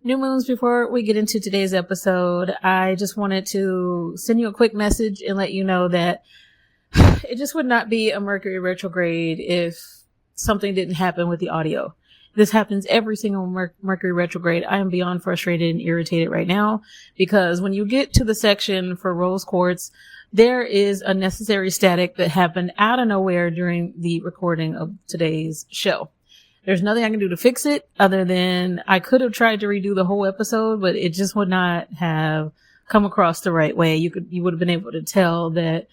New moons, before we get into today's episode, I just wanted to send you a quick message and let you know that it just would not be a Mercury retrograde if something didn't happen with the audio. This happens every single Mercury retrograde. I am beyond frustrated and irritated right now because when you get to the section for rose quartz, there is unnecessary static that happened out of nowhere during the recording of today's show. There's nothing I can do to fix it other than I could have tried to redo the whole episode, but it just would not have come across the right way. You would have been able to tell that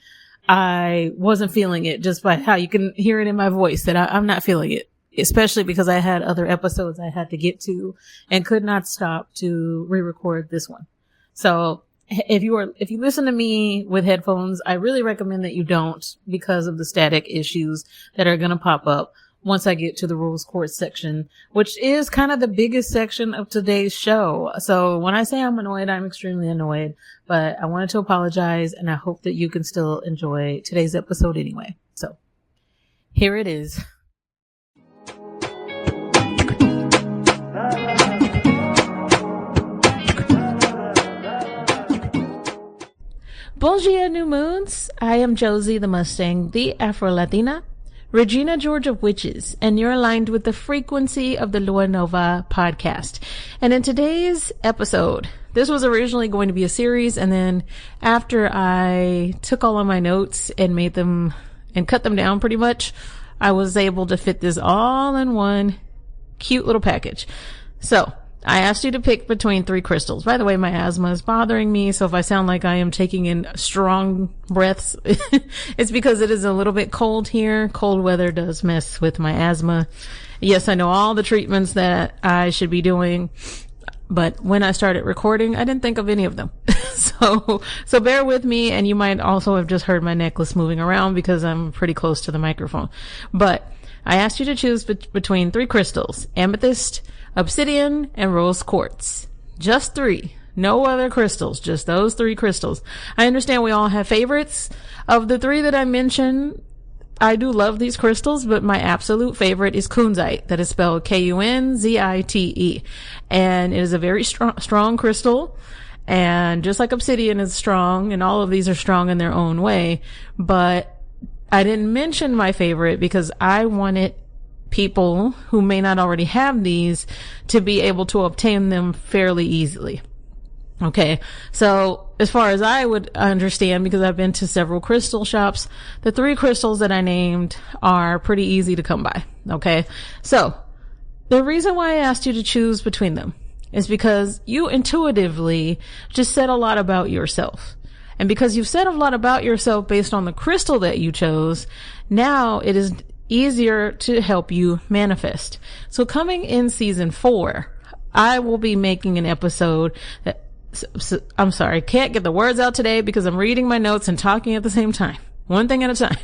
I wasn't feeling it just by how you can hear it in my voice that I'm not feeling it, especially because I had other episodes I had to get to and could not stop to re-record this one. So if you listen to me with headphones, I really recommend that you don't because of the static issues that are going to pop up once I get to the rose quartz section, which is kind of the biggest section of today's show. So when I say I'm annoyed, I'm extremely annoyed, but I wanted to apologize and I hope that you can still enjoy today's episode anyway. So here it is. Bonjour, new moons. I am Josie the Mustang, the Afro-Latina, Regina George of Witches, and you're aligned with the frequency of the Lua Nova podcast. And in today's episode, this was originally going to be a series, and then after I took all of my notes and made them and cut them down pretty much, I was able to fit this all in one cute little package. So I asked you to pick between 3 crystals. By the way, my asthma is bothering me, so if I sound like I am taking in strong breaths, it's because it is a little bit cold here. Cold weather does mess with my asthma. Yes, I know all the treatments that I should be doing, but when I started recording, I didn't think of any of them. So bear with me, and you might also have just heard my necklace moving around because I'm pretty close to the microphone. But I asked you to choose between 3 crystals: amethyst, obsidian, and rose quartz. Just 3. No other crystals, just those 3 crystals. I understand we all have favorites. Of the 3 that I mentioned, I do love these crystals, but my absolute favorite is kunzite. That is spelled Kunzite. And it is a very strong crystal. And just like obsidian is strong, and all of these are strong in their own way, but I didn't mention my favorite because I wanted people who may not already have these to be able to obtain them fairly easily. Okay. So as far as I would understand, because I've been to several crystal shops, the 3 crystals that I named are pretty easy to come by. Okay. So the reason why I asked you to choose between them is because you intuitively just said a lot about yourself. And because you've said a lot about yourself based on the crystal that you chose, now it is easier to help you manifest. So coming in season 4, I will be making an episode that, I'm sorry, can't get the words out today because I'm reading my notes and talking at the same time. One thing at a time.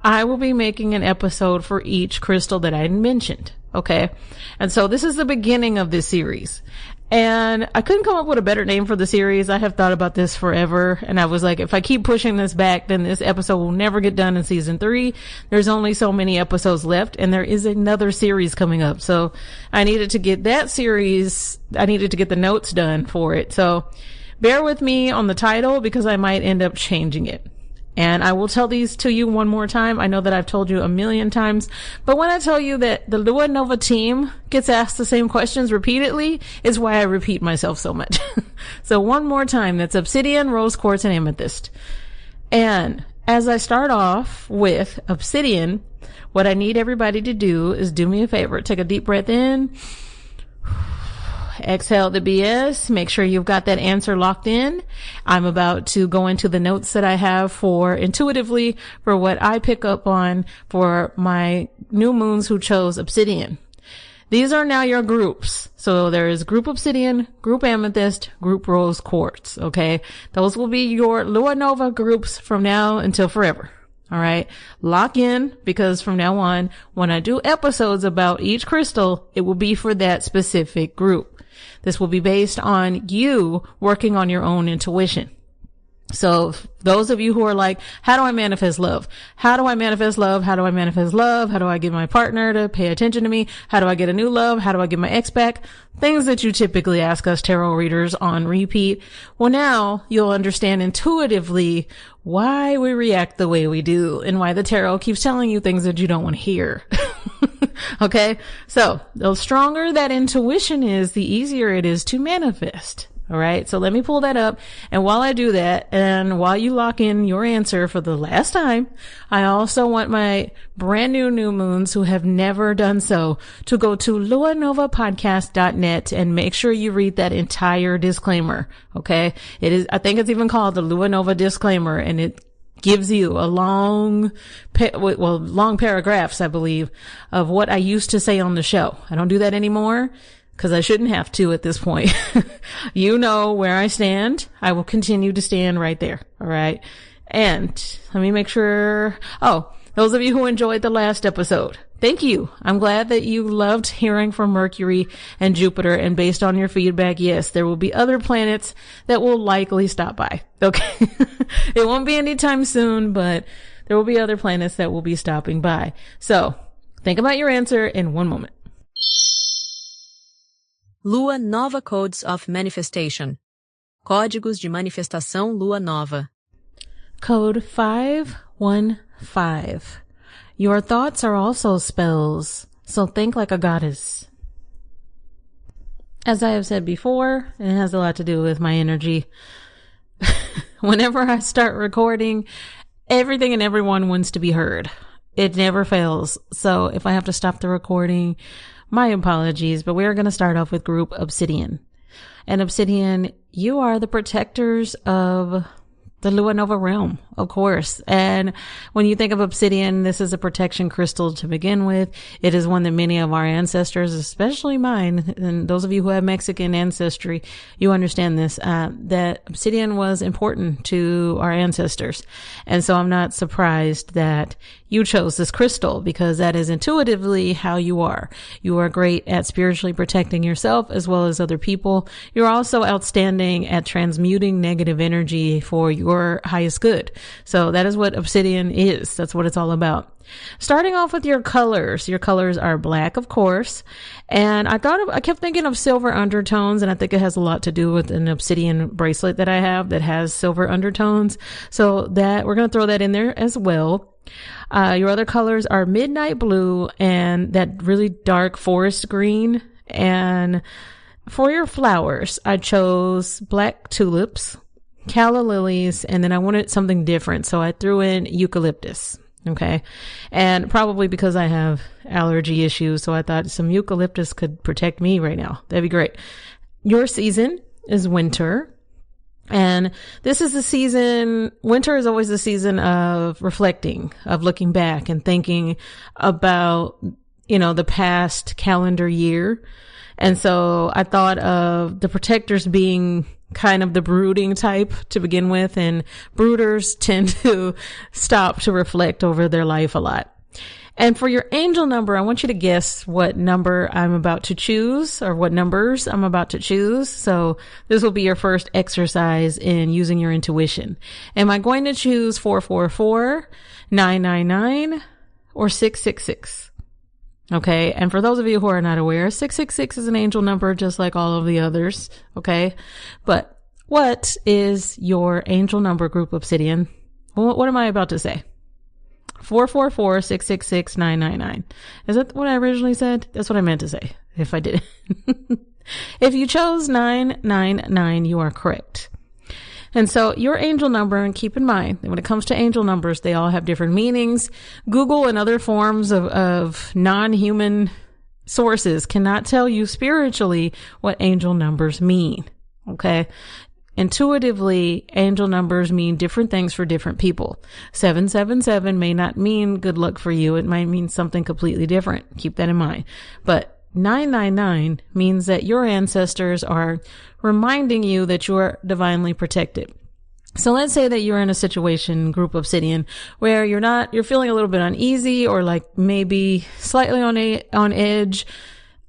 I will be making an episode for each crystal that I mentioned. Okay. And so this is the beginning of this series. And I couldn't come up with a better name for the series. I have thought about this forever. And I was like, if I keep pushing this back, then this episode will never get done in season 3. There's only so many episodes left, and there is another series coming up. So I needed to get that series. I needed to get the notes done for it. So bear with me on the title because I might end up changing it. And I will tell these to you one more time. I know that I've told you a million times, but when I tell you that the Lua Nova team gets asked the same questions repeatedly is why I repeat myself so much. So one more time, that's obsidian, rose quartz, and amethyst. And as I start off with obsidian, what I need everybody to do is do me a favor. Take a deep breath in. Exhale the BS. Make sure you've got that answer locked in. I'm about to go into the notes that I have for intuitively for what I pick up on for my new moons who chose obsidian. These are now your groups. So there is group obsidian, group amethyst, group rose quartz. Okay. Those will be your Lua Nova groups from now until forever. All right. Lock in, because from now on, when I do episodes about each crystal, it will be for that specific group. This will be based on you working on your own intuition. So those of you who are like, how do I manifest love? How do I manifest love? How do I manifest love? How do I get my partner to pay attention to me? How do I get a new love? How do I get my ex back? Things that you typically ask us tarot readers on repeat. Well, now you'll understand intuitively why we react the way we do and why the tarot keeps telling you things that you don't want to hear. Okay. So the stronger that intuition is, the easier it is to manifest. All right. So let me pull that up. And while I do that, and while you lock in your answer for the last time, I also want my brand new moons who have never done so to go to luanovapodcast.net and make sure you read that entire disclaimer. Okay. I think it's even called the Luanova disclaimer, and it gives you a long paragraphs, I believe, of what I used to say on the show. I don't do that anymore, because I shouldn't have to at this point. You know where I stand. I will continue to stand right there. All right. And let me make sure. Oh, those of you who enjoyed the last episode, thank you. I'm glad that you loved hearing from Mercury and Jupiter. And based on your feedback, yes, there will be other planets that will likely stop by. Okay. It won't be anytime soon, but there will be other planets that will be stopping by. So think about your answer in one moment. Lua Nova Codes of Manifestation. Códigos de manifestação Lua Nova. Code 515. Your thoughts are also spells, so think like a goddess. As I have said before, it has a lot to do with my energy. Whenever I start recording, everything and everyone wants to be heard. It never fails. So if I have to stop the recording, my apologies, but we are going to start off with group Obsidian. And Obsidian, you are the protectors of the Luanova realm, of course. And when you think of Obsidian, this is a protection crystal to begin with. It is one that many of our ancestors, especially mine, and those of you who have Mexican ancestry, you understand this, that Obsidian was important to our ancestors. And so I'm not surprised that you chose this crystal, because that is intuitively how you are. You are great at spiritually protecting yourself as well as other people. You're also outstanding at transmuting negative energy for your highest good. So that is what Obsidian is. That's what it's all about. Starting off with your colors. Your colors are black, of course. And I kept thinking of silver undertones, and I think it has a lot to do with an obsidian bracelet that I have that has silver undertones. So that we're going to throw that in there as well. Your other colors are midnight blue and that really dark forest green. And for your flowers, I chose black tulips, calla lilies, and then I wanted something different. So I threw in eucalyptus. Okay. And probably because I have allergy issues, so I thought some eucalyptus could protect me right now. That'd be great. Your season is winter. And this is the season, winter is always the season of reflecting, of looking back and thinking about, the past calendar year. And so I thought of the protectors being kind of the brooding type to begin with, and brooders tend to stop to reflect over their life a lot. And for your angel number, I want you to guess what number I'm about to choose, or what numbers I'm about to choose. So this will be your first exercise in using your intuition. Am I going to choose 444, 999, or 666? Okay. And for those of you who are not aware, 666 is an angel number just like all of the others. Okay. But what is your angel number, group Obsidian? What am I about to say? 444, 666, 999. Is that what I originally said? That's what I meant to say, if I did. If you chose 999, you are correct. And so your angel number, and keep in mind that when it comes to angel numbers, they all have different meanings. Google and other forms of non-human sources cannot tell you spiritually what angel numbers mean. Okay. Intuitively, angel numbers mean different things for different people. 777 may not mean good luck for you. It might mean something completely different. Keep that in mind. But 999 means that your ancestors are reminding you that you are divinely protected. So let's say that you're in a situation, group Obsidian, where you're feeling a little bit uneasy, or like maybe slightly on edge,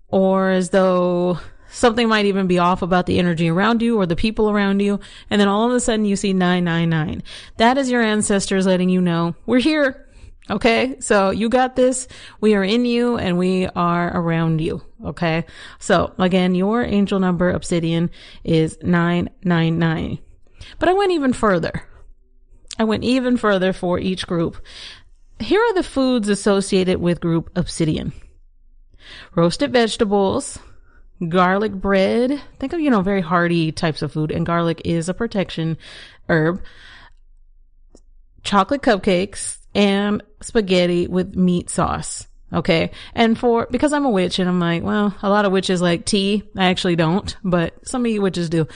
or as though Something might even be off about the energy around you or the people around you. And then all of a sudden you see 999. That is your ancestors letting you know we're here. Okay. So you got this. We are in you and we are around you. Okay. So again, your angel number obsidian is 999. But I went even further. For each group. Here are the foods associated with group obsidian. Roasted vegetables, garlic bread. Think of, very hearty types of food, and garlic is a protection herb. Chocolate cupcakes and spaghetti with meat sauce. Okay. And because I'm a witch and I'm like, well, a lot of witches like tea. I actually don't, but some of you witches do.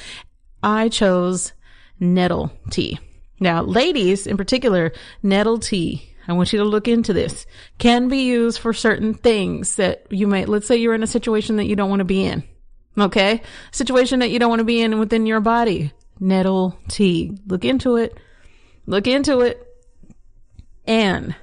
I chose nettle tea. Now, ladies in particular, nettle tea, I want you to look into this, can be used for certain things that let's say you're in a situation that you don't want to be in. Okay. Situation that you don't want to be in within your body. Nettle tea. Look into it. And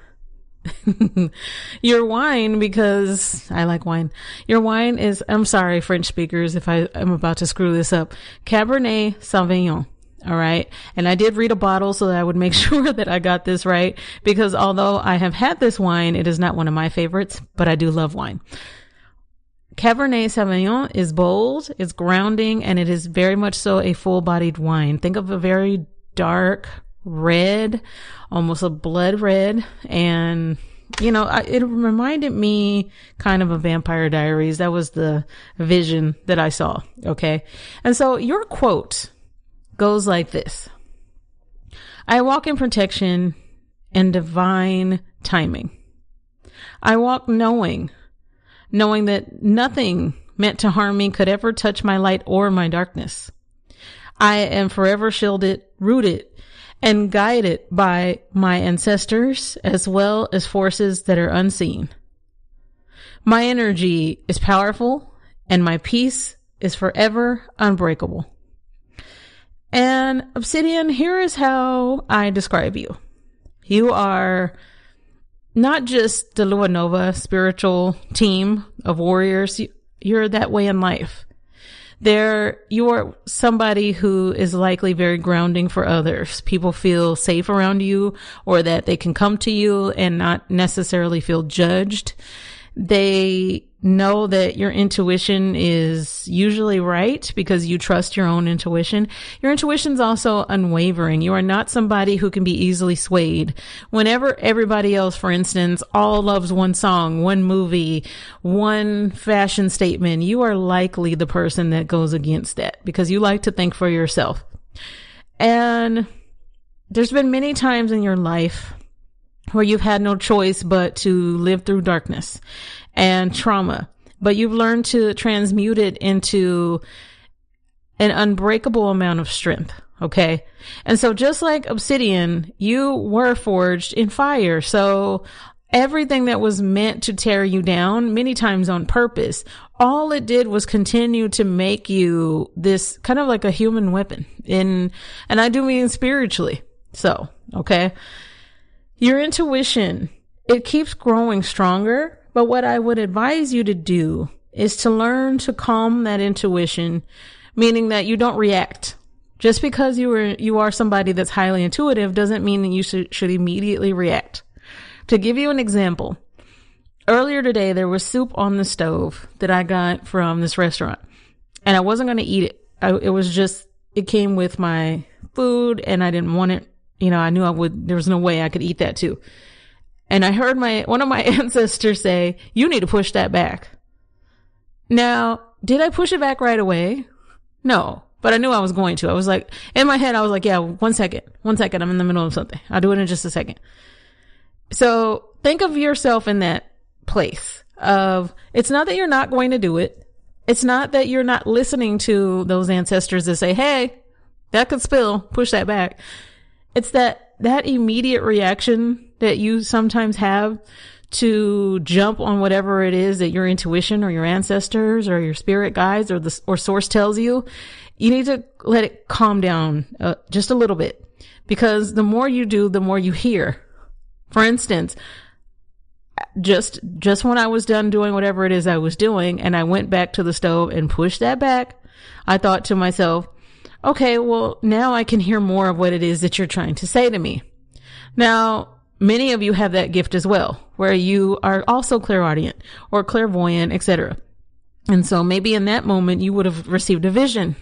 your wine, because I like wine. Your wine is, I'm sorry, French speakers, if I'm about to screw this up. Cabernet Sauvignon. All right. And I did read a bottle so that I would make sure that I got this right, because although I have had this wine, it is not one of my favorites, but I do love wine. Cabernet Sauvignon is bold, it's grounding, and it is very much so a full-bodied wine. Think of a very dark red, almost a blood red. And, it reminded me kind of Vampire Diaries. That was the vision that I saw. Okay. And so your quote goes like this. I walk in protection and divine timing. I walk knowing that nothing meant to harm me could ever touch my light or my darkness. I am forever shielded, rooted, and guided by my ancestors as well as forces that are unseen. My energy is powerful and my peace is forever unbreakable. And obsidian, here is how I describe you. You are not just the Lua Nova spiritual team of warriors. You're that way in life. You are somebody who is likely very grounding for others. People feel safe around you, or that they can come to you and not necessarily feel judged. They know that your intuition is usually right because you trust your own intuition. Your intuition's also unwavering. You are not somebody who can be easily swayed. Whenever everybody else, for instance, all loves one song, one movie, one fashion statement, you are likely the person that goes against that because you like to think for yourself. And there's been many times in your life where you've had no choice but to live through darkness and trauma, but you've learned to transmute it into an unbreakable amount of strength. Okay. And so just like obsidian, you were forged in fire. So everything that was meant to tear you down, many times on purpose, all it did was continue to make you this kind of like a human weapon and I do mean spiritually. So, okay. Your intuition, it keeps growing stronger, but what I would advise you to do is to learn to calm that intuition, meaning that you don't react. Just because you are somebody that's highly intuitive doesn't mean that you should immediately react. To give you an example, earlier today there was soup on the stove that I got from this restaurant, and I wasn't going to eat it. It came with my food, and I didn't want it. I knew there was no way I could eat that too. And I heard one of my ancestors say, you need to push that back. Now, did I push it back right away? No, but I knew I was going to. I was like, in my head, I was like, yeah, 1 second. I'm in the middle of something. I'll do it in just a second. So think of yourself in that place of, it's not that you're not going to do it. It's not that you're not listening to those ancestors that say, hey, that could spill, push that back. It's that immediate reaction that you sometimes have to jump on whatever it is that your intuition or your ancestors or your spirit guides or source tells you. You need to let it calm down just a little bit, because the more you do, the more you hear. For instance, just when I was done doing whatever it is I was doing and I went back to the stove and pushed that back, I thought to myself, okay, well, now I can hear more of what it is that you're trying to say to me. Now, many of you have that gift as well, where you are also clairaudient or clairvoyant, etc. And so maybe in that moment you would have received a vision.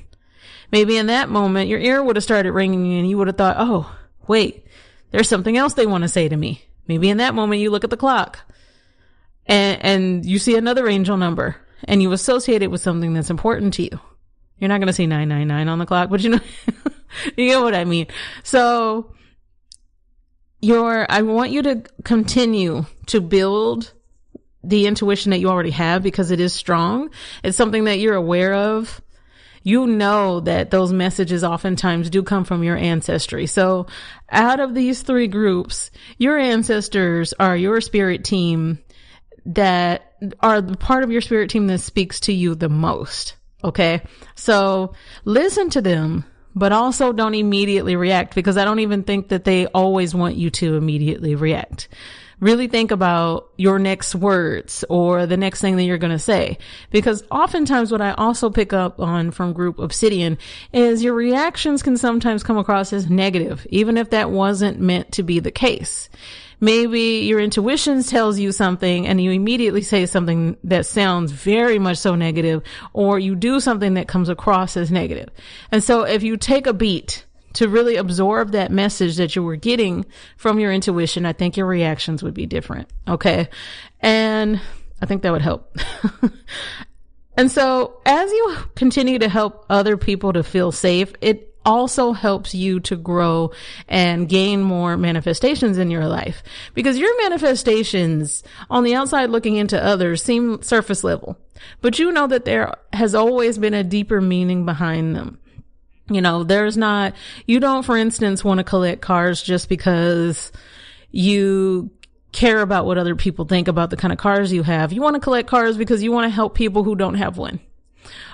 Maybe in that moment your ear would have started ringing and you would have thought, oh, wait, there's something else they want to say to me. Maybe in that moment you look at the clock and you see another angel number and you associate it with something that's important to you. You're not going to see 999 on the clock, but you know, you get what I mean. So I want you to continue to build the intuition that you already have because it is strong. It's something that you're aware of. You know that those messages oftentimes do come from your ancestry. So out of these three groups, your ancestors are your spirit team that are the part of your spirit team that speaks to you the most. Okay. So listen to them, but also don't immediately react because I don't even think that they always want you to immediately react. Really think about your next words or the next thing that you're going to say, because oftentimes what I also pick up on from Group Obsidian is your reactions can sometimes come across as negative, even if that wasn't meant to be the case. Maybe your intuition tells you something and you immediately say something that sounds very much so negative, or you do something that comes across as negative. And so if you take a beat to really absorb that message that you were getting from your intuition, I think your reactions would be different. Okay. And I think that would help. And so as you continue to help other people to feel safe, it also helps you to grow and gain more manifestations in your life, because your manifestations on the outside looking into others seem surface level, but you know that there has always been a deeper meaning behind them. You know, you don't, for instance, want to collect cars just because you care about what other people think about the kind of cars you have. You want to collect cars because you want to help people who don't have one.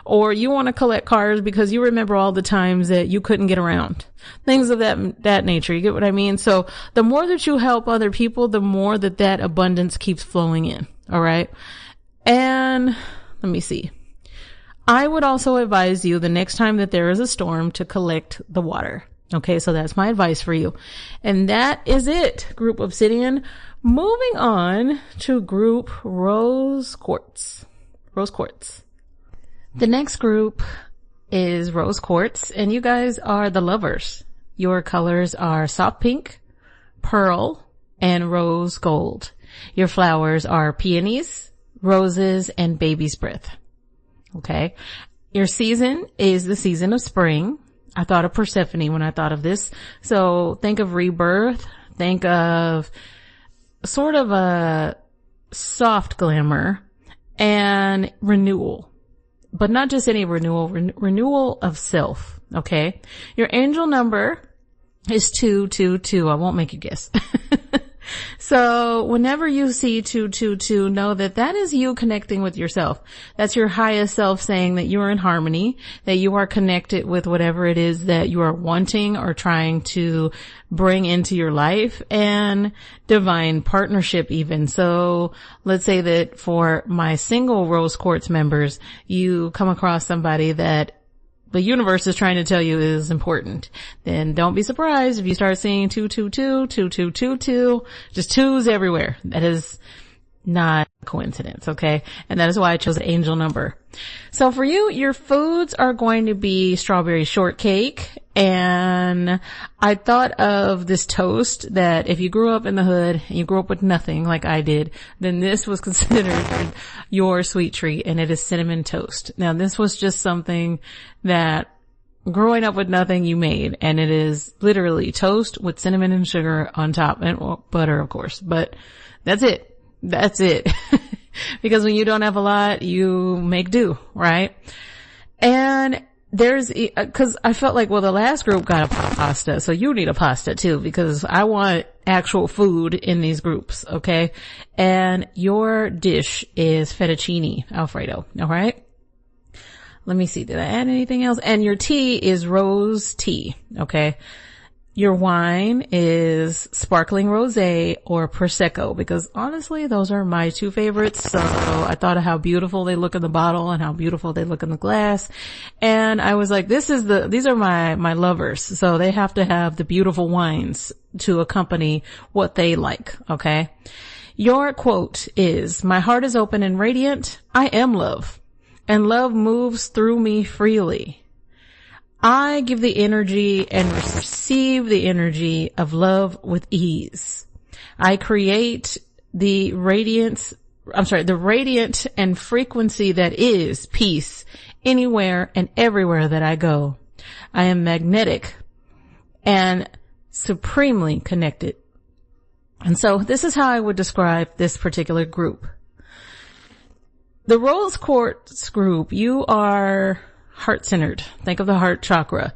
Or you want to collect cars because you remember all the times that you couldn't get around. Things of that nature. You get what I mean? So the more that you help other people, the more that abundance keeps flowing in. All right. And let me see. I would also advise you the next time that there is a storm to collect the water. Okay, so that's my advice for you. And that is it, Group Obsidian. Moving on to Group Rose Quartz. Rose Quartz. The next group is Rose Quartz, and you guys are the lovers. Your colors are soft pink, pearl, and rose gold. Your flowers are peonies, roses, and baby's breath. Okay. Your season is the season of spring. I thought of Persephone when I thought of this. So think of rebirth. Think of sort of a soft glamour and renewal, but not just any renewal, renewal of self. Okay. Your angel number is 222. I won't make you guess. So whenever you see 222, know that is you connecting with yourself. That's your highest self saying that you are in harmony, that you are connected with whatever it is that you are wanting or trying to bring into your life, and divine partnership even. So let's say that for my single Rose Quartz members, you come across somebody that the universe is trying to tell you is important. Then don't be surprised if you start seeing 222, 2222, just twos everywhere. That is not a coincidence, okay? And that is why I chose the angel number. So for you, your foods are going to be strawberry shortcake. And I thought of this toast that if you grew up in the hood and you grew up with nothing like I did, then this was considered your sweet treat, and it is cinnamon toast. Now this was just something that growing up with nothing you made, and it is literally toast with cinnamon and sugar on top, and butter of course, but that's it. That's it. Because when you don't have a lot, you make do, right? And cause I felt like, well, the last group got a pasta, so you need a pasta too, because I want actual food in these groups, okay? And your dish is fettuccine Alfredo, alright? Let me see, did I add anything else? And your tea is rose tea, okay? your wine is sparkling rosé or Prosecco, because honestly, those are my two favorites. So I thought of how beautiful they look in the bottle and how beautiful they look in the glass. And I was like, these are my lovers. So they have to have the beautiful wines to accompany what they like. Okay. Your quote is, my heart is open and radiant. I am love, and love moves through me freely. I give the energy and receive the energy of love with ease. I create the radiant and frequency that is peace anywhere and everywhere that I go. I am magnetic and supremely connected. And so this is how I would describe this particular group. The Rose Quartz group, you are heart-centered. Think of the heart chakra.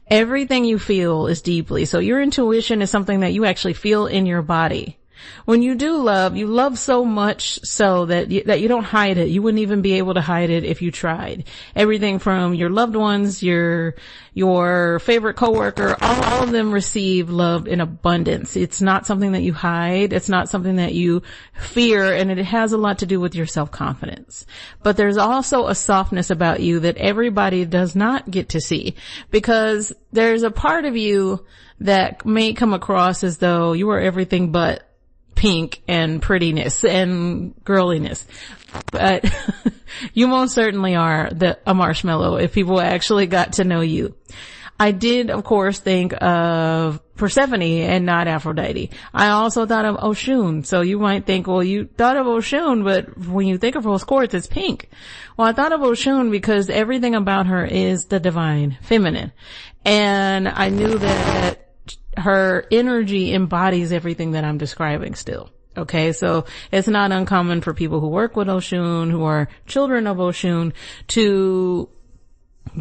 Everything you feel is deeply. So your intuition is something that you actually feel in your body. When you do love, you love so much so that you don't hide it. You wouldn't even be able to hide it if you tried. Everything from your loved ones, your favorite coworker, all of them receive love in abundance. It's not something that you hide. It's not something that you fear, and it has a lot to do with your self-confidence. But there's also a softness about you that everybody does not get to see, because there's a part of you that may come across as though you are everything but pink and prettiness and girliness. But you most certainly are a marshmallow if people actually got to know you. I did, of course, think of Persephone and not Aphrodite. I also thought of Oshun. So you might think, well, you thought of Oshun, but when you think of Rose Quartz, it's pink. Well, I thought of Oshun because everything about her is the divine feminine. And I knew that her energy embodies everything that I'm describing still. Okay, so it's not uncommon for people who work with Oshun, who are children of Oshun, to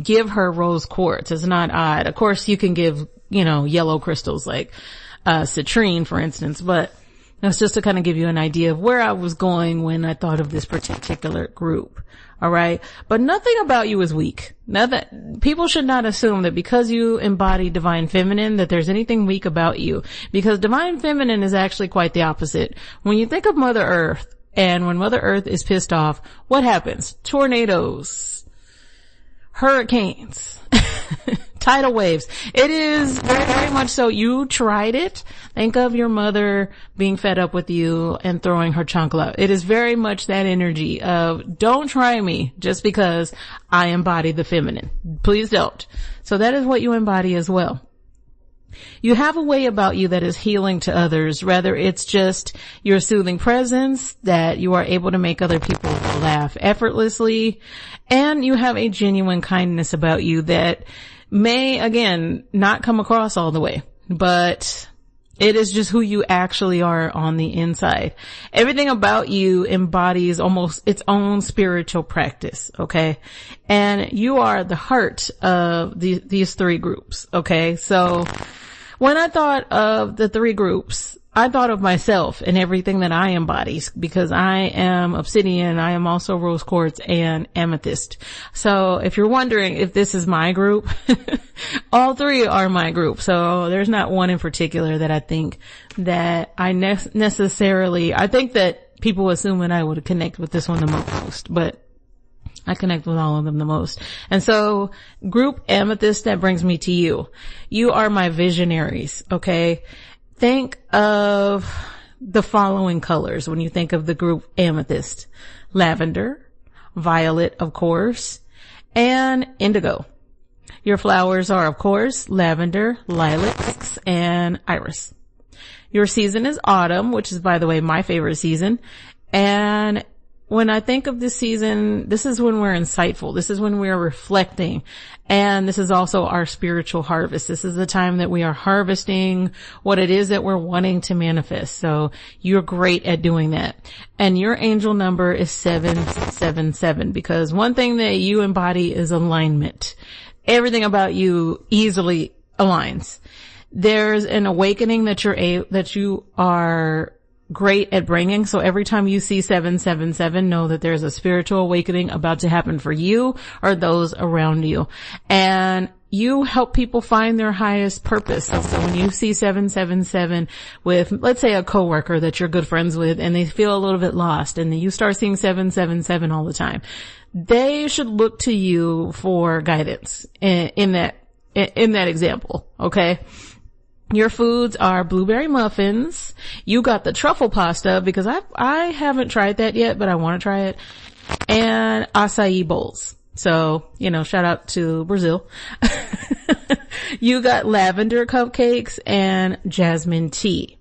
give her rose quartz. It's not odd. Of course, you can give, yellow crystals like citrine, for instance, but that's just to kind of give you an idea of where I was going when I thought of this particular group. All right. But nothing about you is weak. People should not assume that because you embody divine feminine that there's anything weak about you, because divine feminine is actually quite the opposite. When you think of Mother Earth, and when Mother Earth is pissed off, what happens? Tornadoes, hurricanes, tidal waves. It is very, very much so. You tried it. Think of your mother being fed up with you and throwing her chancla. It is very much that energy of, don't try me just because I embody the feminine. Please don't. So that is what you embody as well. You have a way about you that is healing to others. Rather, it's just your soothing presence that you are able to make other people laugh effortlessly. And you have a genuine kindness about you that may, again, not come across all the way, but it is just who you actually are on the inside. Everything about you embodies almost its own spiritual practice, okay? And you are the heart of these three groups, okay? So when I thought of the three groups, I thought of myself and everything that I embody, because I am obsidian, I am also rose quartz and amethyst. So if you're wondering if this is my group, all three are my group. So there's not one in particular that I think that I necessarily, I think that people assume that I would connect with this one the most, but I connect with all of them the most. And so group amethyst, that brings me to you. You are my visionaries, okay? Think of the following colors when you think of the group amethyst: lavender, violet, of course, and indigo. Your flowers are, of course, lavender, lilacs, and iris. Your season is autumn, which is, by the way, my favorite season. And when I think of this season, this is when we're insightful. This is when we are reflecting. And this is also our spiritual harvest. This is the time that we are harvesting what it is that we're wanting to manifest. So you're great at doing that. And your angel number is 777, because one thing that you embody is alignment. Everything about you easily aligns. There's an awakening that you are great at bringing. So every time you see 777, know that there's a spiritual awakening about to happen for you or those around you. And you help people find their highest purpose. So when you see 777 with, let's say, a coworker that you're good friends with and they feel a little bit lost, and then you start seeing 777 all the time, they should look to you for guidance in that example. Okay. Your foods are blueberry muffins. You got the truffle pasta, because I haven't tried that yet, but I want to try it. And acai bowls. So, shout out to Brazil. You got lavender cupcakes and jasmine tea.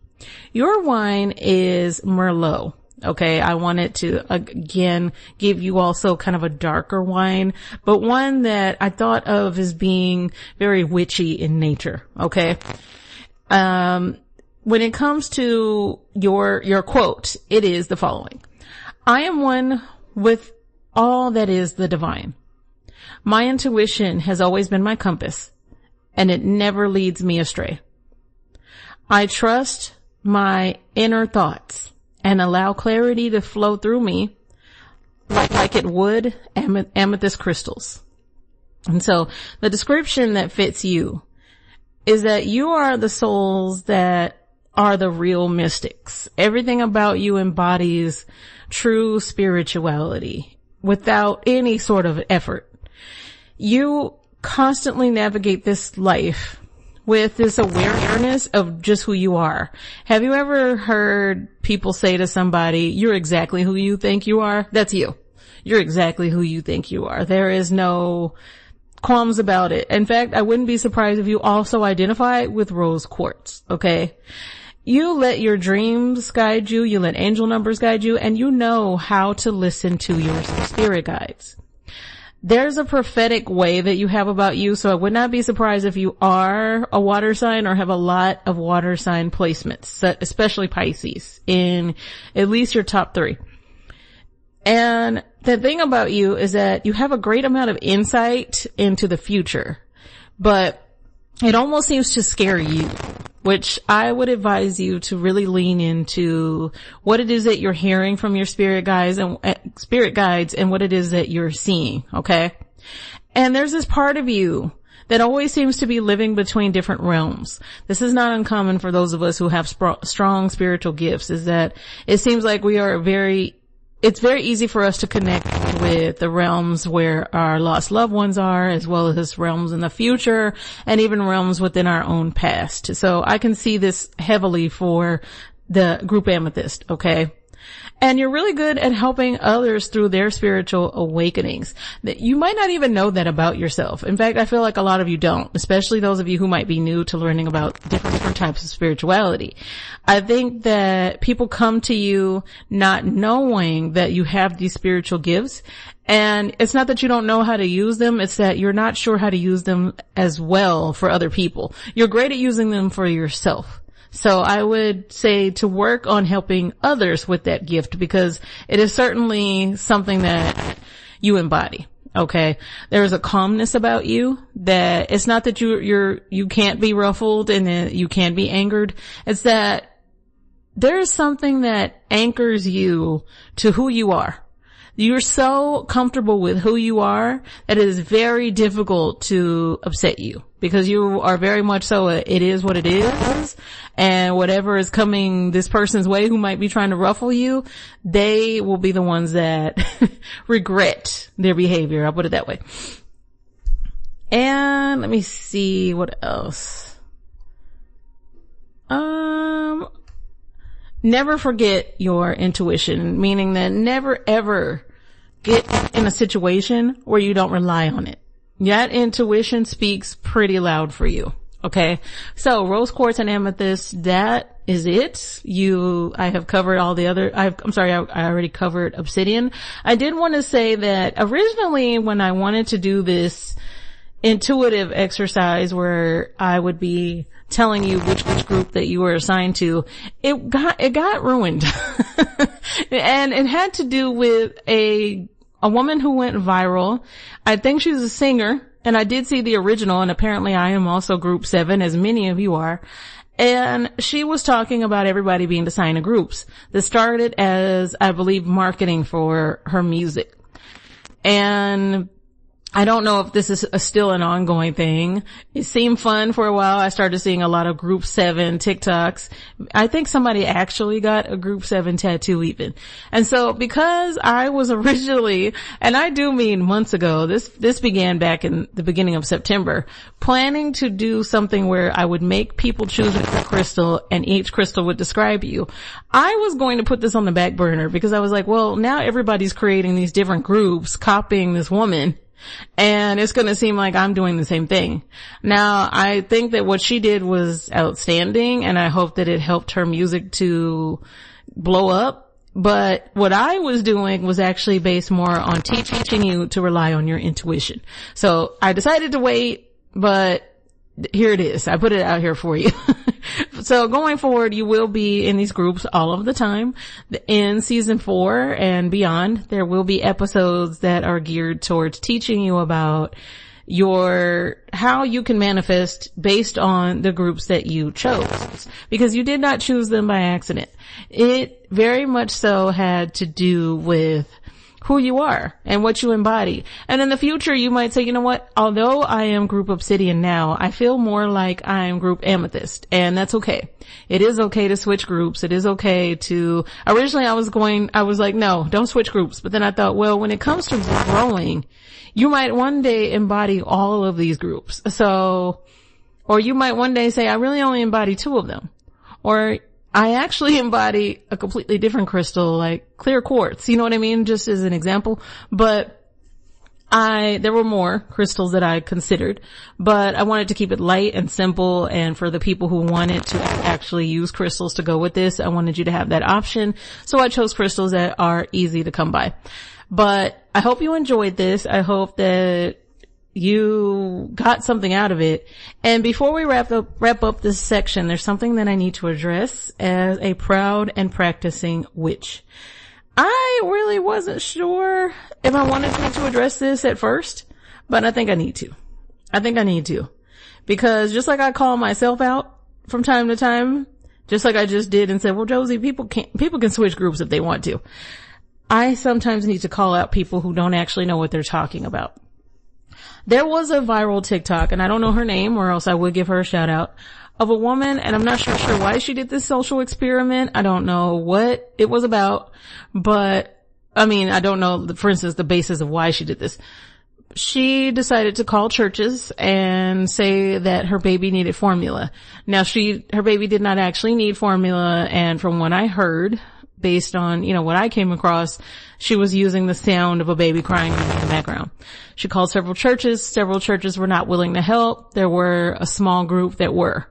Your wine is Merlot. Okay. I wanted to, again, give you also kind of a darker wine, but one that I thought of as being very witchy in nature. Okay. When it comes to your quote, it is the following: I am one with all that is the divine. My intuition has always been my compass, and it never leads me astray. I trust my inner thoughts and allow clarity to flow through me like it would amethyst crystals. And so the description that fits you is that you are the souls that are the real mystics. Everything about you embodies true spirituality without any sort of effort. You constantly navigate this life with this awareness of just who you are. Have you ever heard people say to somebody, you're exactly who you think you are? That's you. You're exactly who you think you are. There is no qualms about it. In fact, I wouldn't be surprised if you also identify with rose quartz. Okay. You let your dreams guide you. You let angel numbers guide you, and you know how to listen to your spirit guides. There's a prophetic way that you have about you, so I would not be surprised if you are a water sign or have a lot of water sign placements, especially Pisces, in at least your top 3. And the thing about you is that you have a great amount of insight into the future, but it almost seems to scare you, which I would advise you to really lean into what it is that you're hearing from your spirit guides and what it is that you're seeing. Okay. And there's this part of you that always seems to be living between different realms. This is not uncommon for those of us who have strong spiritual gifts, is that it seems like it's very easy for us to connect with the realms where our lost loved ones are, as well as realms in the future, and even realms within our own past. So I can see this heavily for the group Amethyst, okay? And you're really good at helping others through their spiritual awakenings. You might not even know that about yourself. In fact, I feel like a lot of you don't, especially those of you who might be new to learning about different types of spirituality. I think that people come to you not knowing that you have these spiritual gifts. And it's not that you don't know how to use them, it's that you're not sure how to use them as well for other people. You're great at using them for yourself. So I would say to work on helping others with that gift, because it is certainly something that you embody. Okay. There's a calmness about you that it's not that you can't be ruffled and that you can't be angered. It's that there's something that anchors you to who you are. You're so comfortable with who you are that it is very difficult to upset you, because you are very much so it is what it is, and whatever is coming this person's way who might be trying to ruffle you, they will be the ones that regret their behavior. I'll put it that way. And let me see what else. Never forget your intuition, meaning that never ever get in a situation where you don't rely on it. That intuition speaks pretty loud for you. Okay. So rose quartz and amethyst, that is it. I have covered all the other, I already covered obsidian. I did want to say that originally when I wanted to do this intuitive exercise where I would be telling you which group that you were assigned to, it got ruined. And it had to do with a woman who went viral. I think she was a singer, and I did see the original, and apparently I am also group 7, as many of you are. And she was talking about everybody being assigned to groups. This started as, I believe, marketing for her music. And I don't know if this is still an ongoing thing. It seemed fun for a while. I started seeing a lot of Group 7 TikToks. I think somebody actually got a Group 7 tattoo even. And so because I was originally, and I do mean months ago, this began back in the beginning of September, planning to do something where I would make people choose a crystal and each crystal would describe you. I was going to put this on the back burner because I was like, well, now everybody's creating these different groups, copying this woman. And it's going to seem like I'm doing the same thing. Now, I think that what she did was outstanding, and I hope that it helped her music to blow up. But what I was doing was actually based more on teaching you to rely on your intuition. So I decided to wait, but here it is. I put it out here for you. So going forward, you will be in these groups all of the time. In season 4 and beyond, there will be episodes that are geared towards teaching you about how you can manifest based on the groups that you chose, because you did not choose them by accident. It very much so had to do with who you are and what you embody. And in the future, you might say, you know what? Although I am Group Obsidian now, I feel more like I am Group Amethyst, and that's okay. It is okay to switch groups. It is okay to, originally I was like, no, don't switch groups. But then I thought, well, when it comes to growing, you might one day embody all of these groups. So, or you might one day say, I really only embody 2 of them. Or I actually embody a completely different crystal, like clear quartz. You know what I mean? Just as an example. But there were more crystals that I considered, but I wanted to keep it light and simple. And for the people who wanted to actually use crystals to go with this, I wanted you to have that option. So I chose crystals that are easy to come by. But I hope you enjoyed this. I hope that you got something out of it. And before we wrap up this section, there's something that I need to address as a proud and practicing witch. I really wasn't sure if I wanted to address this at first, but I think I need to. Because just like I call myself out from time to time, just like I just did and said, well, Josie, people can switch groups if they want to. I sometimes need to call out people who don't actually know what they're talking about. There was a viral TikTok, and I don't know her name, or else I would give her a shout out, of a woman, and I'm not sure why she did this social experiment. I don't know what it was about, but I mean, I don't know, for instance, the basis of why she did this. She decided to call churches and say that her baby needed formula. Now her baby did not actually need formula, and from what I heard, based on, what I came across, she was using the sound of a baby crying in the background. She called several churches. Several churches were not willing to help. There were a small group that were.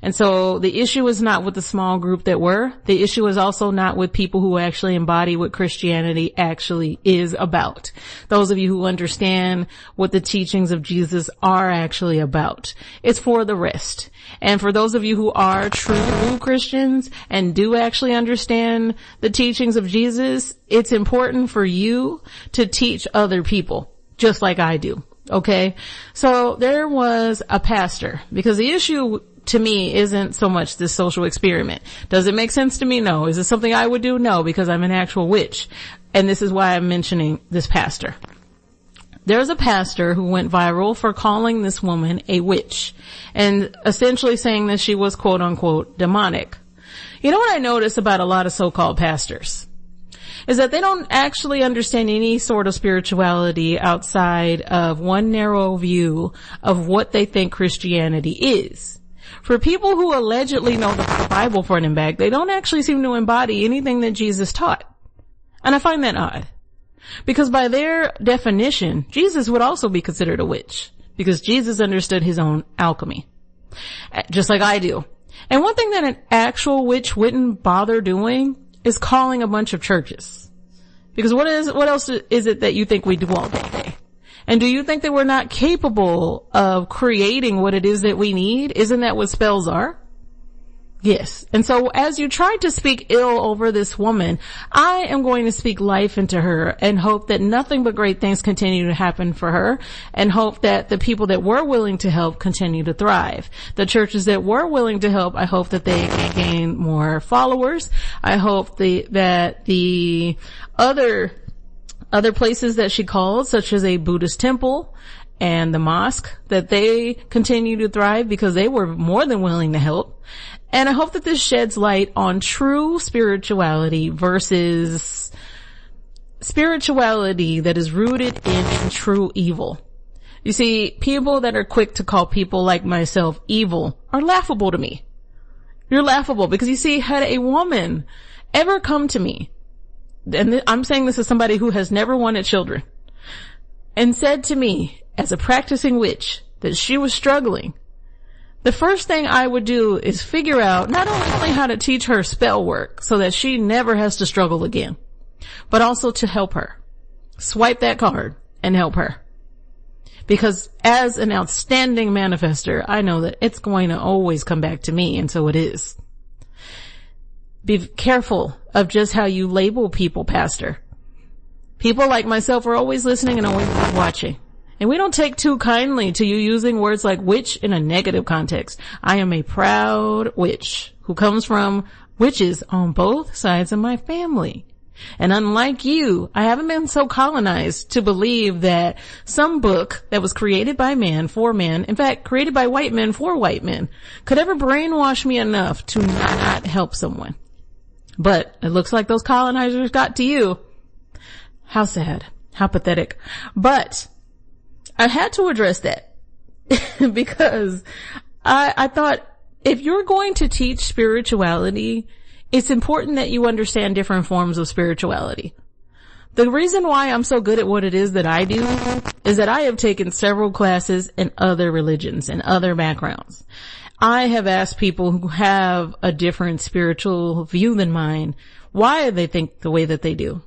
And so the issue is not with the small group that were. The issue is also not with people who actually embody what Christianity actually is about. Those of you who understand what the teachings of Jesus are actually about. It's for the rest. And for those of you who are true Christians and do actually understand the teachings of Jesus, it's important for you to teach other people, just like I do. Okay? So there was a pastor, because the issue to me isn't so much this social experiment. Does it make sense to me? No. Is it something I would do? No, because I'm an actual witch. And this is why I'm mentioning this pastor. There's a pastor who went viral for calling this woman a witch and essentially saying that she was quote unquote demonic. You know what I notice about a lot of so-called pastors is that they don't actually understand any sort of spirituality outside of one narrow view of what they think Christianity is. For people who allegedly know the Bible front and back, they don't actually seem to embody anything that Jesus taught. And I find that odd. Because by their definition, Jesus would also be considered a witch. Because Jesus understood his own alchemy. Just like I do. And one thing that an actual witch wouldn't bother doing is calling a bunch of churches. Because what else is it that you think we do all day? And do you think that we're not capable of creating what it is that we need? Isn't that what spells are? Yes. And so as you try to speak ill over this woman, I am going to speak life into her and hope that nothing but great things continue to happen for her, and hope that the people that were willing to help continue to thrive. The churches that were willing to help, I hope that they can gain more followers. I hope that the other Other places that she called, such as a Buddhist temple and the mosque, that they continue to thrive because they were more than willing to help. And I hope that this sheds light on true spirituality versus spirituality that is rooted in true evil. You see, people that are quick to call people like myself evil are laughable to me. You're laughable because, you see, had a woman ever come to me, and I'm saying this as somebody who has never wanted children, and said to me as a practicing witch that she was struggling, the first thing I would do is figure out not only how to teach her spell work so that she never has to struggle again, but also to help her. Swipe that card and help her. Because as an outstanding manifester, I know that it's going to always come back to me, and so it is. Be careful of just how you label people, Pastor. People like myself are always listening and always watching. And we don't take too kindly to you using words like witch in a negative context. I am a proud witch who comes from witches on both sides of my family. And unlike you, I haven't been so colonized to believe that some book that was created by man for man, in fact, created by white men for white men, could ever brainwash me enough to not help someone. But it looks like those colonizers got to you. How sad. How pathetic. But I had to address that because I thought, if you're going to teach spirituality, it's important that you understand different forms of spirituality. The reason why I'm so good at what it is that I do is that I have taken several classes in other religions and other backgrounds. I have asked people who have a different spiritual view than mine why they think the way that they do.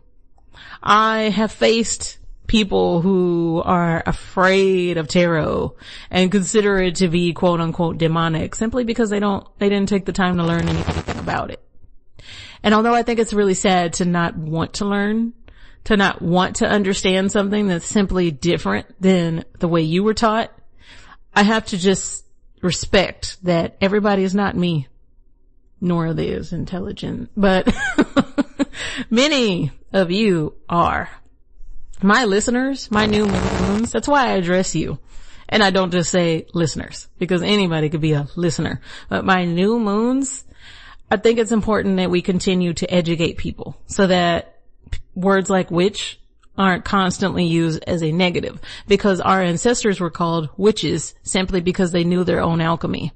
I have faced people who are afraid of tarot and consider it to be quote unquote demonic simply because they didn't take the time to learn anything about it. And although I think it's really sad to not want to learn, to not want to understand something that's simply different than the way you were taught, I have to just respect that everybody is not me, nor are they as intelligent, but many of you are. My listeners, my new moons, that's why I address you. And I don't just say listeners, because anybody could be a listener. But my new moons, I think it's important that we continue to educate people so that words like witch aren't constantly used as a negative, because our ancestors were called witches simply because they knew their own alchemy,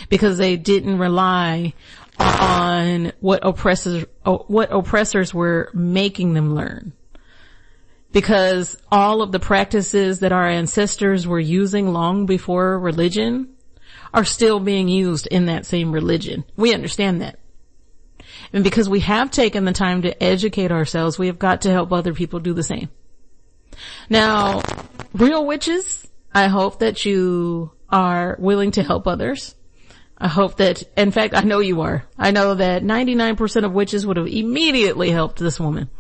because they didn't rely on what oppressors were making them learn. Because all of the practices that our ancestors were using long before religion are still being used in that same religion. We understand that. And because we have taken the time to educate ourselves, we have got to help other people do the same. Now, real witches, I hope that you are willing to help others. I hope that, in fact, I know you are. I know that 99% of witches would have immediately helped this woman.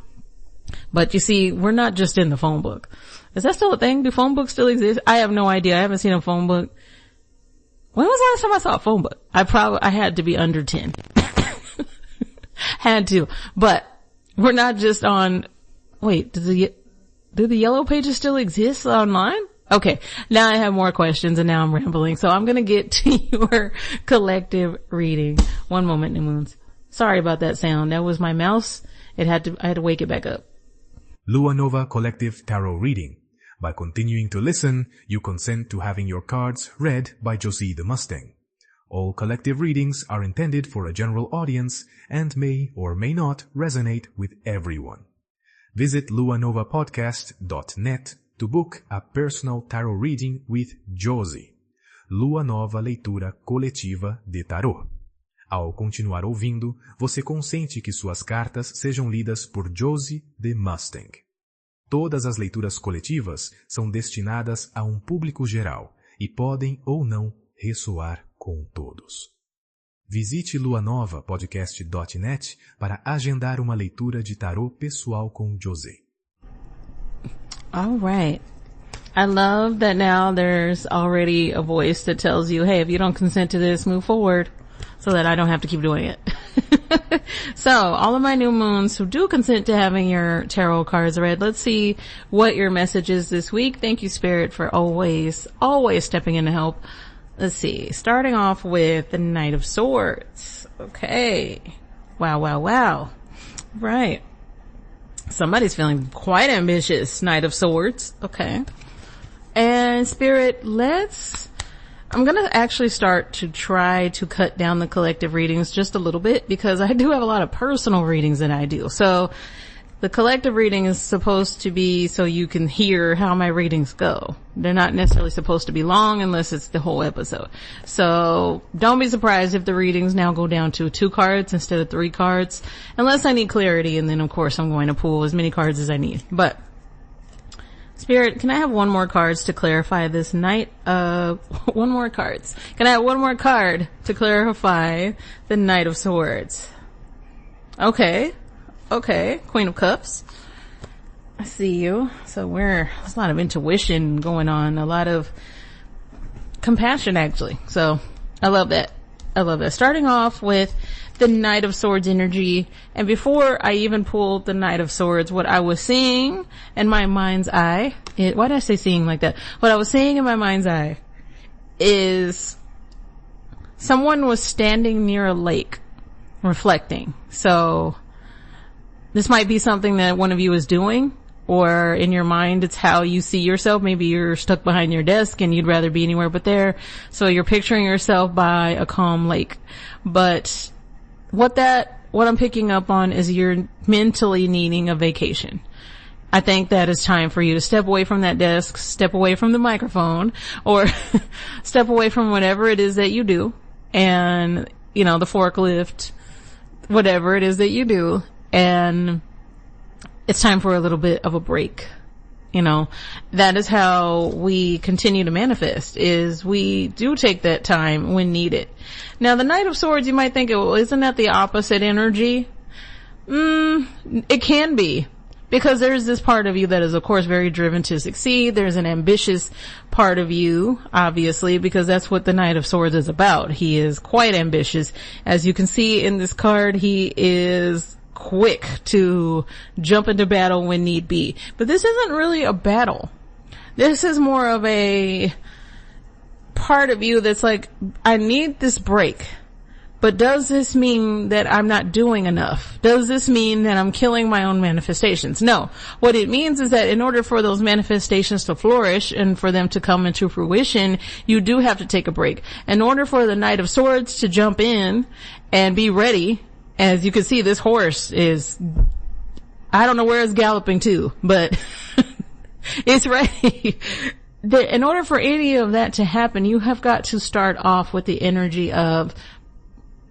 But you see, we're not just in the phone book. Is that still a thing? Do phone books still exist? I have no idea. I haven't seen a phone book. When was the last time I saw a phone book? I had to be under 10. Had to. But we're not just on, wait, do the yellow pages still exist online? Okay. Now I have more questions and now I'm rambling. So I'm going to get to your collective reading. One moment, New Moons. Sorry about that sound. That was my mouse. I had to wake it back up. Lua Nova Collective Tarot Reading. By continuing to listen, you consent to having your cards read by Josie the Mustang. All collective readings are intended for a general audience and may or may not resonate with everyone. Visit luanovapodcast.net to book a personal tarot reading with Josie. Lua Nova Leitura Coletiva de Tarot. Ao continuar ouvindo, você consente que suas cartas sejam lidas por Josie the Mustang. Todas as leituras coletivas são destinadas a um público geral e podem ou não ressoar com todos. Visite luanovapodcast.net para agendar uma leitura de tarô pessoal com Josie. All right. I love that now there's already a voice that tells you, hey, if you don't consent to this, move forward, so that I don't have to keep doing it. So, all of my new moons who do consent to having your tarot cards read, let's see what your message is this week. Thank you, Spirit, for always stepping in to help. Let's see. Starting off with the Knight of Swords. Okay. Wow. Right. Somebody's feeling quite ambitious, Knight of Swords. Okay. And Spirit, I'm gonna actually start to try to cut down the collective readings just a little bit, because I do have a lot of personal readings that I do. So the collective reading is supposed to be so you can hear how my readings go. They're not necessarily supposed to be long unless it's the whole episode. So don't be surprised if the readings now go down to 2 cards instead of 3 cards, unless I need clarity, and then of course I'm going to pull as many cards as I need. But Spirit, can I have one more cards to clarify this Knight of... one more cards. Can I have one more card to clarify the Knight of Swords? Okay. Queen of Cups. I see you. So there's a lot of intuition going on, a lot of compassion actually. So I love that. Starting off with the Knight of Swords energy. And before I even pulled the Knight of Swords, what I was seeing in my mind's eye, why did I say seeing like that? What I was seeing in my mind's eye is someone was standing near a lake reflecting. So this might be something that one of you is doing, or in your mind it's how you see yourself. Maybe you're stuck behind your desk and you'd rather be anywhere but there. So you're picturing yourself by a calm lake. But what I'm picking up on is you're mentally needing a vacation. I think that it's time for you to step away from that desk, step away from the microphone, or step away from whatever it is that you do, and, the forklift, whatever it is that you do, and it's time for a little bit of a break. That is how we continue to manifest, is we do take that time when needed. Now, the Knight of Swords, you might think, well, isn't that the opposite energy? It can be, because there's this part of you that is, of course, very driven to succeed. There's an ambitious part of you, obviously, because that's what the Knight of Swords is about. He is quite ambitious. As you can see in this card, he is quick to jump into battle when need be. But this isn't really a battle. This is more of a part of you that's like, I need this break. But does this mean that I'm not doing enough? Does this mean that I'm killing my own manifestations? No. What it means is that in order for those manifestations to flourish and for them to come into fruition, you do have to take a break. In order for the Knight of Swords to jump in and be ready, as you can see, this horse is, I don't know where it's galloping to, but it's ready. In order for any of that to happen, you have got to start off with the energy of,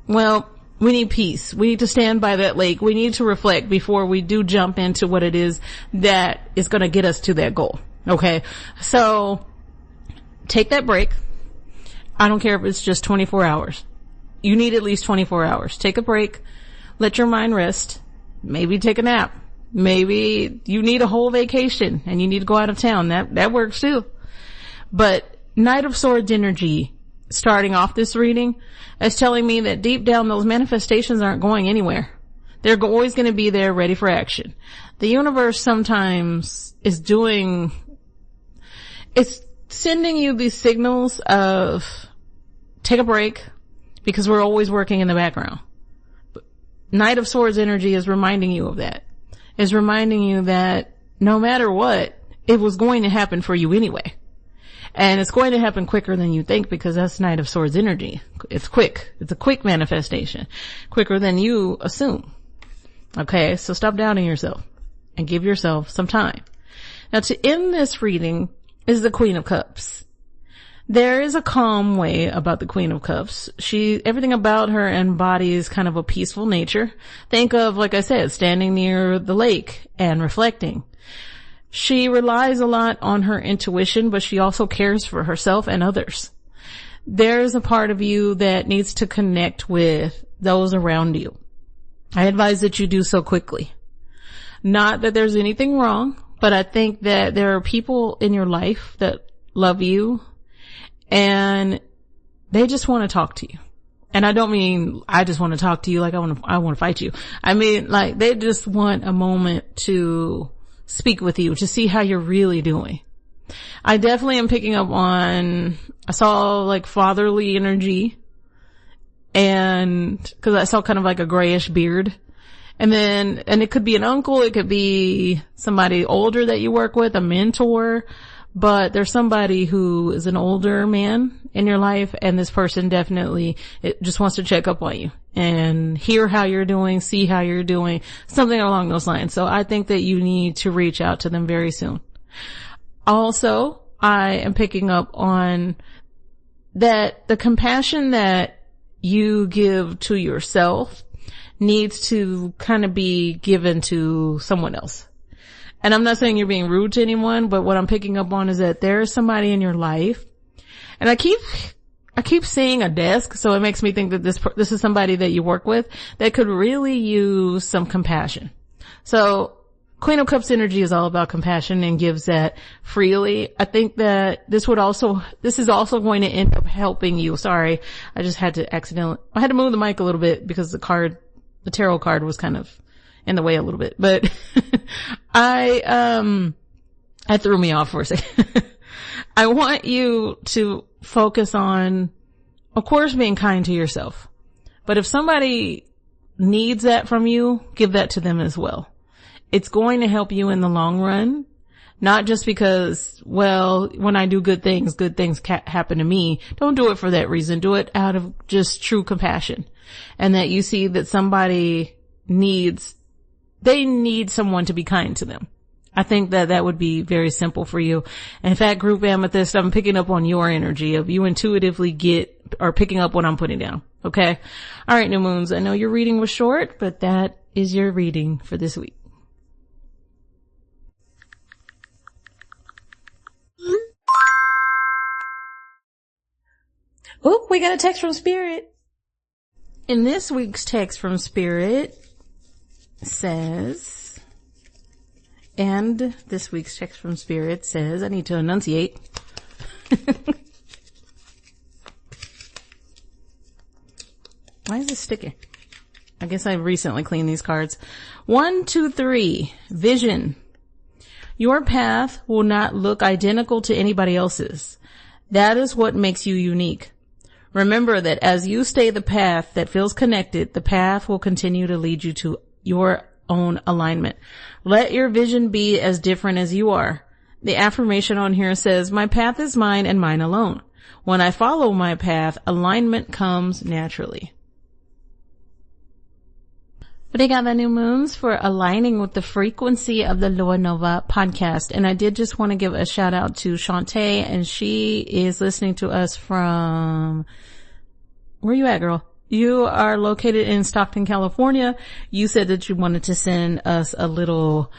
well, we need peace. We need to stand by that lake. We need to reflect before we do jump into what it is that is going to get us to that goal. Okay. So take that break. I don't care if it's just 24 hours. You need at least 24 hours. Take a break. Let your mind rest. Maybe take a nap. Maybe you need a whole vacation and you need to go out of town. That works too. But Knight of Swords energy, starting off this reading, is telling me that deep down those manifestations aren't going anywhere. They're always going to be there ready for action. The universe sometimes is it's sending you these signals of take a break, because we're always working in the background. Knight of Swords energy is reminding you of that. Is reminding you that no matter what, it was going to happen for you anyway. And it's going to happen quicker than you think, because that's Knight of Swords energy. It's quick. It's a quick manifestation. Quicker than you assume. Okay, so stop doubting yourself and give yourself some time. Now, to end this reading is the Queen of Cups. There is a calm way about the Queen of Cups. Everything about her embodies kind of a peaceful nature. Think of, like I said, standing near the lake and reflecting. She relies a lot on her intuition, but she also cares for herself and others. There's a part of you that needs to connect with those around you. I advise that you do so quickly. Not that there's anything wrong, but I think that there are people in your life that love you, and they just want to talk to you. And I don't mean I just want to talk to you like I want to fight you. I mean, like, they just want a moment to speak with you to see how you're really doing. I definitely am picking up on, I saw like fatherly energy, and cause I saw kind of like a grayish beard. And it could be an uncle, it could be somebody older that you work with, a mentor, but there's somebody who is an older man in your life, and this person definitely just wants to check up on you and hear how you're doing, see how you're doing, something along those lines. So I think that you need to reach out to them very soon. Also, I am picking up on that the compassion that you give to yourself needs to kind of be given to someone else. And I'm not saying you're being rude to anyone, but what I'm picking up on is that there's somebody in your life, and I keep seeing a desk, so it makes me think that this is somebody that you work with that could really use some compassion. So Queen of Cups energy is all about compassion and gives that freely. I think that this is also going to end up helping you. Sorry, I had to move the mic a little bit because the tarot card was kind of in the way a little bit, but that threw me off for a second. I want you to focus on, of course, being kind to yourself, but if somebody needs that from you, give that to them as well. It's going to help you in the long run, not just because, well, when I do good things happen to me. Don't do it for that reason. Do it out of just true compassion, and that you see that somebody they need someone to be kind to them. I think that would be very simple for you. In fact, Group Amethyst, I'm picking up on your energy of you intuitively picking up what I'm putting down. Okay? All right, new moons. I know your reading was short, but that is your reading for this week. Oh, we got a text from Spirit. In this week's text from Spirit says, I need to enunciate. Why is this sticking? I guess I recently cleaned these cards. 1, 2, 3. Vision. Your path will not look identical to anybody else's. That is what makes you unique. Remember that as you stay the path that feels connected, the path will continue to lead you to your own alignment. Let your vision be as different as you are. The affirmation on here says, my path is mine and mine alone. When I follow my path, alignment comes naturally. But I got the new moons for aligning with the frequency of the Lua Nova podcast. And I did just want to give a shout out to Shantae, and she is listening to us from, where you at, girl? You are located in Stockton, California. You said that you wanted to send us a little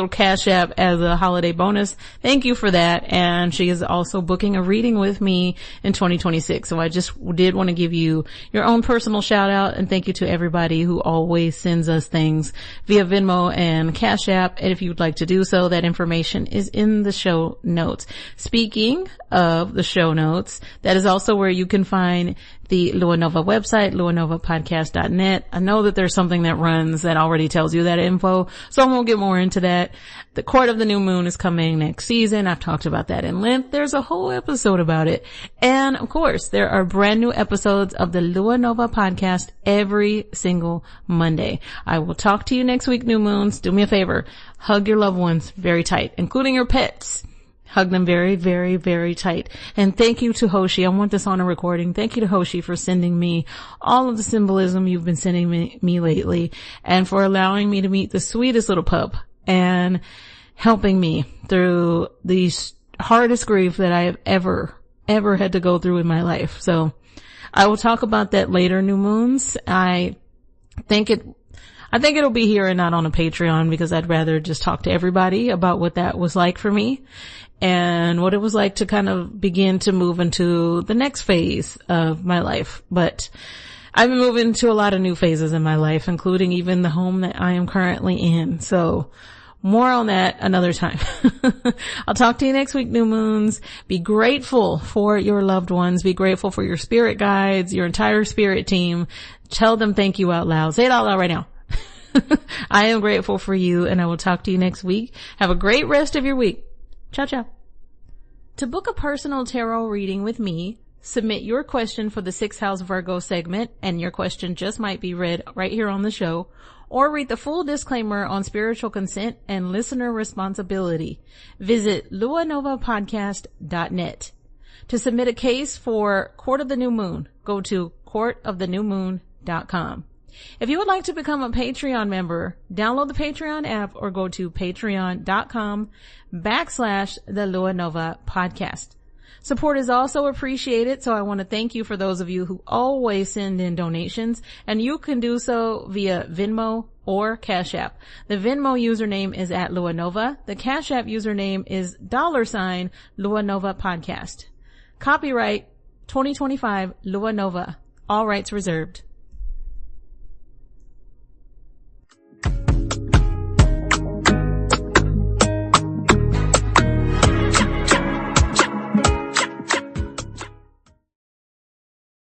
cash app as a holiday bonus. Thank you for that. And she is also booking a reading with me in 2026. So I just did want to give you your own personal shout out, and thank you to everybody who always sends us things via Venmo and Cash App. And if you would like to do so, that information is in the show notes. Speaking of the show notes, that is also where you can find the Lua Nova website, luanovapodcast.net. I know that there's something that runs that already tells you that info, so I won't get more into that. The Court of the New Moon is coming next season. I've talked about that in length. There's a whole episode about it. And of course, there are brand new episodes of the Lua Nova podcast every single Monday. I will talk to you next week, new moons. Do me a favor. Hug your loved ones very tight, including your pets. Hug them very, very, very tight. And thank you to Hoshi. I want this on a recording. Thank you to Hoshi for sending me all of the symbolism you've been sending me lately, and for allowing me to meet the sweetest little pup and helping me through the hardest grief that I have ever had to go through in my life. So I will talk about that later, new moons. I think it'll be here and not on a Patreon, because I'd rather just talk to everybody about what that was like for me and what it was like to kind of begin to move into the next phase of my life. But I've been moving to a lot of new phases in my life, including even the home that I am currently in. So More on that another time. I'll talk to you next week, new moons. Be grateful for your loved ones. Be grateful for your spirit guides, your entire spirit team. Tell them thank you out loud. Say it out loud right now. I am grateful for you, and I will talk to you next week. Have a great rest of your week. Ciao, ciao. To book a personal tarot reading with me, submit your question for the 6th House Virgo segment, and your question just might be read right here on the show, or read the full disclaimer on spiritual consent and listener responsibility. Visit luanovapodcast.net. To submit a case for Court of the New Moon, go to courtofthenewmoon.com. If you would like to become a Patreon member, download the Patreon app or go to patreon.com/the Lua Nova Podcast. Support is also appreciated, so I want to thank you for those of you who always send in donations, and you can do so via Venmo or Cash App. The Venmo username is @LuaNova. The Cash App username is $LuaNova Podcast. Copyright 2025 Lua Nova. All rights reserved.